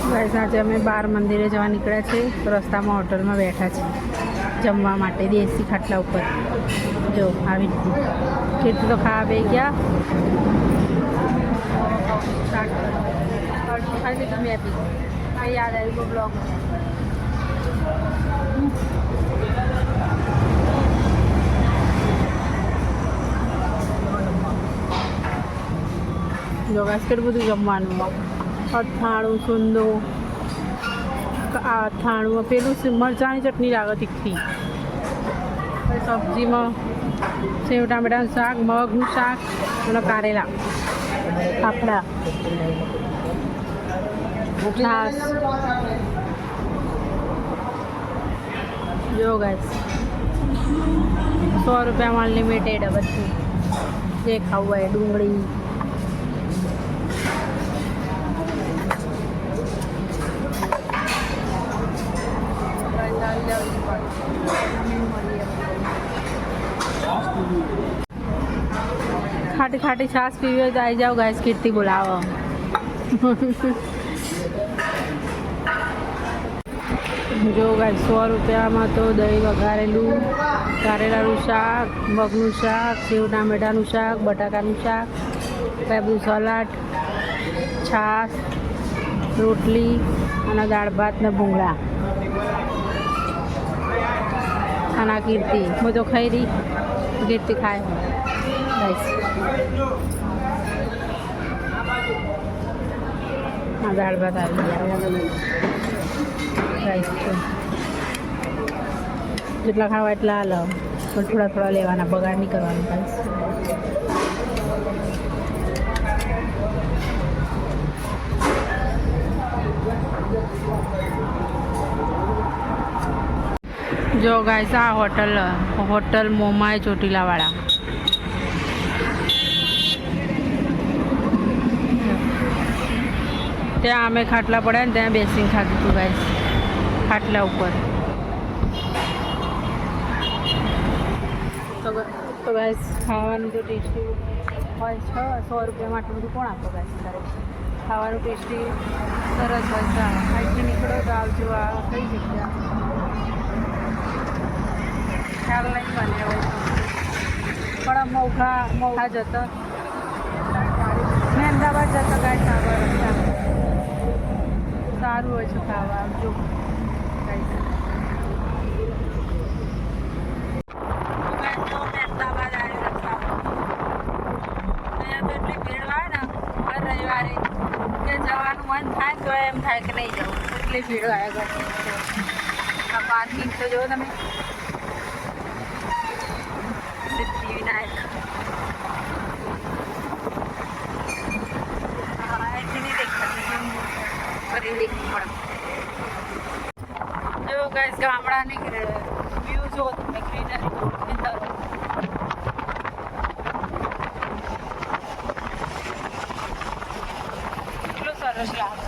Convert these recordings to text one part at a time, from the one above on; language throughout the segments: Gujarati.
ગાઈસ આજે અમે 12 મંદિરે જવા નીકળ્યા છે તો રસ્તામાં હોટલમાં બેઠા છે જમવા માટે દેશી ખાટલા ઉપર જો આવી રીતે તો ખાવા બે ગયા ખાઈ લીધું મેં બી યાદ આવ્યું બ્લોગ જો ગાઈસ કેટલું બધું જમવાનું અથાણું સુંદો અથાણું પેલું મરચાંની ચટણી લાગે તીખી સબ્જીમાં સેવ ટામેટાનું શાક મગનું શાક અને કારેલા ફાફડા છાશ જો ગાઈસ 100 રૂપિયામાં અનલિમિટેડ બધું જે ખાવું હોય ડુંગળી ખાટી ખાટી છાશ પીવી હોય તો આવી જાઓ ગાઈસ કીર્તિ બોલાવો જો ગાઈસ 100 રૂપિયામાં તો દહીં વઘારેલું કારેલાનું શાક મગનું શાક સેવ ટામેટાનું શાક બટાકાનું શાક બધું સલાડ છાશ રોટલી અને દાળ ભાત ને ભૂંગળા ખાના કીર્તિ હું તો ખાઈ રહી કીર્તિ ખાય ગાઈસ હા દાળ ભાત આવી ગયા ગાઈસ જેટલા ખાવા એટલા હાલ પણ થોડા થોડા લેવાના બગાડ નહીં કરવાનું ગાઈસ જો ગાઈસ આ હોટલ મોમાય ચોટીલાવાળા ત્યાં અમે ખાટલા પડ્યા ને ત્યાં બેસીને ખાધું હતું ગાઈસ ખાટલા ઉપર તો ગાઈસ ખાવાનું તો ટેસ્ટી હોય છે 100 રૂપિયામાં આટલું બધું કોણ આપો ગાઈસ કરે ખાવાનું ટેસ્ટી સરસ હોય છે અહીંથી નીકળો તો આવજો આ કઈ જગ્યા ખ્યાલ નહીં બને હોય પણ મોખા જતા મેં અમદાવાદ જતા ગાઈસ સારું હોય છે ખાવા આવજો અમદાવાદ એટલી ભીડ હોય ને હર રવિવારે કે જવાનું મન થાય તો એમ થાય કે નહીં જવું એટલી ભીડ હોય આ પાર્કિંગ તો જુઓ તમે સિદ્ધિવિનાયક જો ગાઈસ ગામડાની વ્યૂ જો તમે ગ્રીનરી કેટલું સરસ લાગે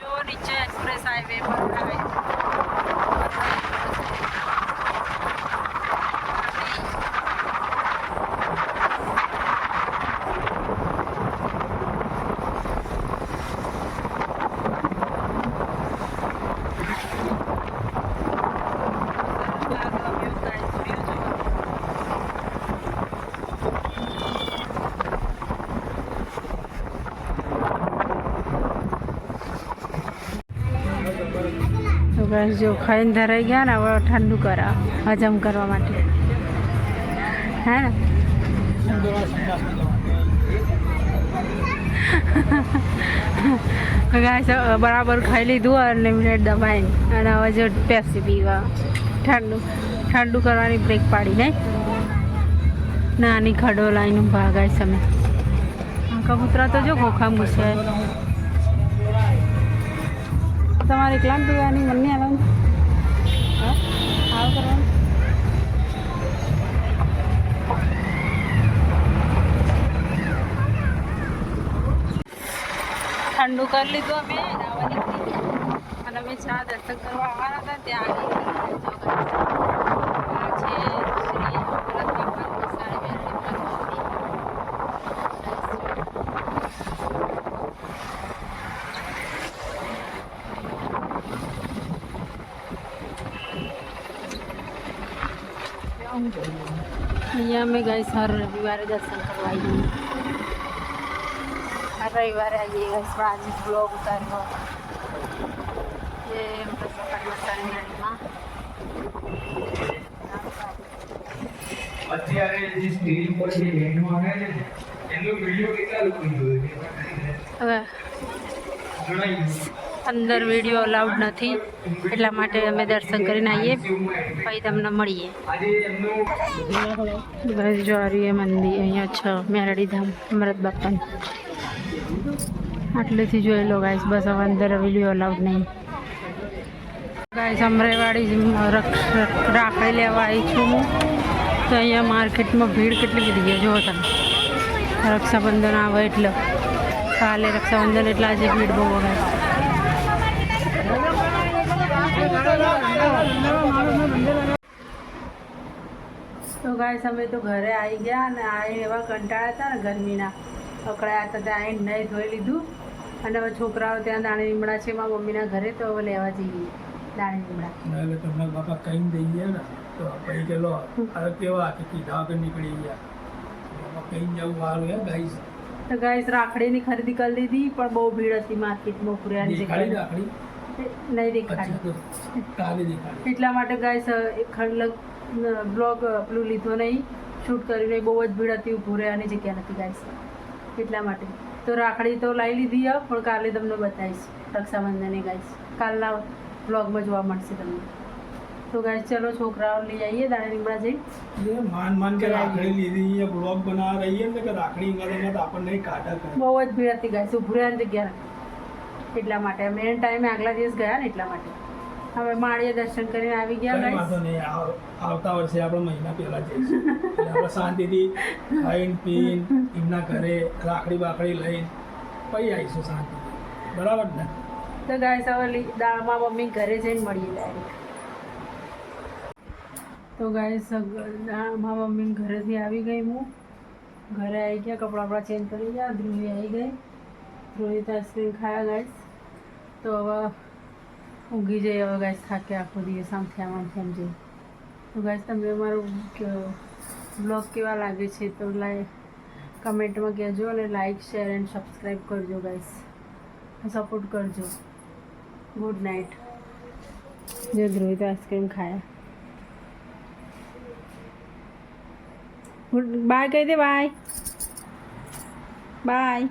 જો નીચે એક્સપ્રેસ હાઈવે પર આવે જો ખાઈને ધરાઈ ગયા ને હવે ઠંડુ કરા હજમ કરવા માટે હે ને ગાઈસ બરાબર ખાઈ લીધું અનલિમિટેડ દબાઈને અને હવે જો પેપ્સી પીવા ઠંડુ કરવાની બ્રેક પાડી નહીં નાની ખડો લાઈને ઊભા ગાઈસ અમે કબૂતરા તો જો ખોખામાં ઘૂસ્યા તમારે એકલા પીવાની મમ્મી આવવાનું હા આવું કરવાનું ઠંડુ કરી લીધું અમે નાવા નીકળી ગયા અને અમે ચા દર્શન કરવા આવવાના હતા ત્યાં આગળ છે અહીંયા અમે ગાઈસ હર રવિવારે દર્શન કરવા આવીએ. હર રવિવારે આવીએ ગાઈસ. પણ આજે બ્લોગ ઉતાર્યો એ મસાણી મેળીમાં. અત્યારે જે સ્ક્રીન પર જે મેનુ આવે છે એનો વિડિયો કેટલા લોકો જોવે હવે અંદર વિડીયો અલાઉડ નથી, એટલા માટે અમે દર્શન કરીને આવીએ, પછી તમને મળીએ. જો એ મંદિર અહીંયા છે મેરડીધામ અમૃત બાપાનું. આટલેથી જોઈ લો ગાઈસ. બસ હવે અંદર વિડીયો અલાઉડ નહીં. ગાઈસ અમરેવાડી રાખડી લેવા આવી છું હું. તો અહીંયા માર્કેટમાં ભીડ કેટલી બધી છે જો તમે. રક્ષાબંધન આવે એટલે કાલે રક્ષાબંધન એટલે આજે ભીડ બહુ હોય. તો ગાઈસ અમે તો ઘરે આવી ગયા અને આવીને એવા કંટાળ્યા હતા ને ગરમીના અકળાયા હતા. ત્યાં આવીને નહીં ધોઈ લીધું અને હવે છોકરાઓ ત્યાં દાણી લીમડા છે મારા મમ્મીના ઘરે, તો હવે લેવા જઈએ દાણી લીમડા. એટલે તમને બાપા કઈ દઈ ગયા ને તો પછી કે લો હવે કેવા કે કીધા વગર નીકળી ગયા. બાપા કઈ જવું સારું હે ગાઈસ. તો ગાઈસ રાખડીની ખરીદી કરી લીધી, પણ બહુ ભીડ હતી માર્કેટમાં. ફુરિયાની દેખાડી જગ્યાએ રાખડી નહીં દેખાડી. કાલે દેખાડી. એટલા માટે ગાઈસ એક બ્લોગ પેલું લીધો નહીં, શૂટ કર્યું નહીં. બહુ જ ભીડ હતી, ઊભું રહેવાની જગ્યા નથી ગાઈસ, એટલા માટે. તો રાખડી તો લાવી લીધી હવે, પણ કાલે તમને બતાવીશ રક્ષાબંધનની ગાઈસ. કાલના બ્લોગમાં જોવા મળશે તમને. તો ગાઈસ ચલો છોકરાઓ લઈ આવીએ દાણા લીમડા જઈ. માન કે રાખડી લીધી બ્લોગ બનાવવા રહીએ ને કે રાખડી અંગાત આપણને કાઢા કરે. બહુ જ ભીડ હતી ગાઈસ, ઊભું રહેવાની જગ્યા નથી, એટલા માટે. મેન ટાઈમે આગલા દિવસ ગયા ને એટલા માટે. હવે માળીએ દર્શન કરીને આવી ગયા ગાઈસ. વાંધો નહીં, આવતા વર્ષે આપણે મહિના પહેલા જઈશું. એટલે આપણે શાંતિથી ખાઈને પીને એમના ઘરે રાખડી બાકડી લઈને પછી આવીશું શાંતિથી. બરાબર ને? તો ગાઈસ હવે દાળમાં મમ્મી ઘરે જઈને મળીએ ડાયરેક્ટ. તો ગાઈસ મારા મમ્મી ઘરેથી આવી ગઈ. હું ઘરે આવી ગયા, કપડાં બપડા ચેન્જ કરી ગયા. ધ્રુવી આવી ગઈ, ધ્રુવી તો આઈસ્ક્રીમ ખાયા ગાઈસ. તો હવે ઊંઘી જઈએ હવે ગાઈસ. થાકે આખો દિવસ આમથી આમ જઈએ. તો ગાઈસ તમે અમારું બ્લોગ કેવા લાગે છે તો કમેન્ટમાં કહેજો અને લાઈક શેર એન્ડ સબસ્ક્રાઈબ કરજો ગાઈસ. સપોર્ટ કરજો. Good night. જો ધ્રુવી તો આઈસ્ક્રીમ ખાયા. બાય કહી દે. Bye bye.